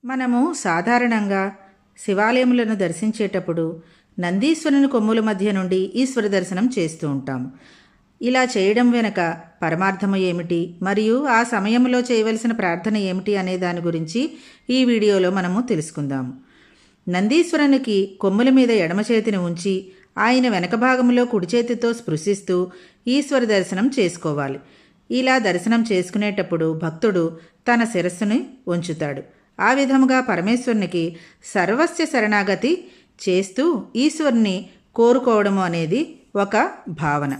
మనము సాధారణంగా శివాలయములను దర్శించేటప్పుడు నందీశ్వరుని కొమ్ముల మధ్య నుండి ఈశ్వర దర్శనం చేస్తూ ఉంటాము. ఇలా చేయడం వెనుక పరమార్థము ఏమిటి, మరియు ఆ సమయంలో చేయవలసిన ప్రార్థన ఏమిటి అనే దాని గురించి ఈ వీడియోలో మనము తెలుసుకుందాము. నందీశ్వరునికి కొమ్ముల మీద ఎడమ చేతిని ఉంచి ఆయన వెనక భాగంలో కుడి చేతితో స్పృశిస్తూ ఈశ్వర దర్శనం చేసుకోవాలి. ఇలా దర్శనం చేసుకునేటప్పుడు భక్తుడు తన శిరస్సుని ఉంచుతాడు. ఆ విధముగా పరమేశ్వరునికి సర్వస్య శరణాగతి చేస్తూ ఈశ్వరుని కోరుకోవడము అనేది ఒక భావన.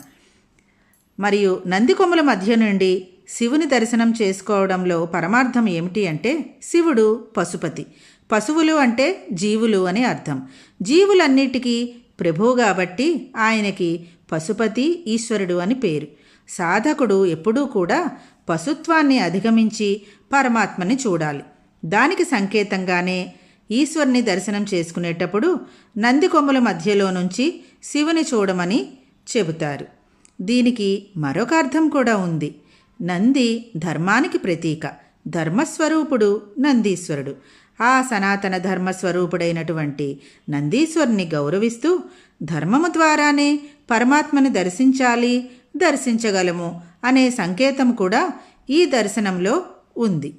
మరియు నంది కొమ్ముల మధ్య నుండి శివుని దర్శనం చేసుకోవడంలో పరమార్థం ఏమిటి అంటే, శివుడు పశుపతి. పశువులు అంటే జీవులు అని అర్థం. జీవులన్నిటికీ ప్రభువు కాబట్టి ఆయనకి పశుపతి ఈశ్వరుడు అని పేరు. సాధకుడు ఎప్పుడూ కూడా పశుత్వాన్ని అధిగమించి పరమాత్మని చూడాలి. దానికి సంకేతంగానే ఈశ్వరుని దర్శనం చేసుకునేటప్పుడు నంది కొమ్ముల మధ్యలో నుంచి శివుని చూడమని చెబుతారు. దీనికి మరొక అర్థం కూడా ఉంది. నంది ధర్మానికి ప్రతీక. ధర్మస్వరూపుడు నందీశ్వరుడు. ఆ సనాతన ధర్మస్వరూపుడైనటువంటి నందీశ్వరుని గౌరవిస్తూ ధర్మము ద్వారానే పరమాత్మని దర్శించాలి, దర్శించగలము అనే సంకేతం కూడా ఈ దర్శనంలో ఉంది.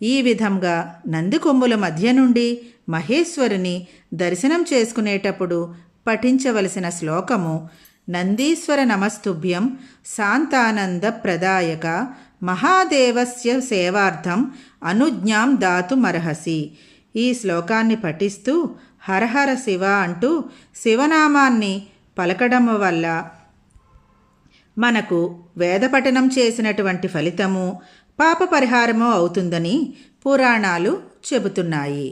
ఈ విధంగా నంది కొమ్ముల మధ్య నుండి మహేశ్వరుని దర్శనం చేసుకునేటప్పుడు పఠించవలసిన శ్లోకము నందీశ్వర నమస్తుభ్యం శాంతానంద ప్రదాయక మహాదేవస్య సేవార్థం అనుజ్ఞాం దాతుమర్హసి. ఈ శ్లోకాన్ని పఠిస్తూ హరహర శివ అంటూ శివనామాన్ని పలకడం వల్ల మనకు వేదపఠనం చేసినటువంటి ఫలితము, పాప పరిహారము అవుతుందని పురాణాలు చెబుతున్నాయి.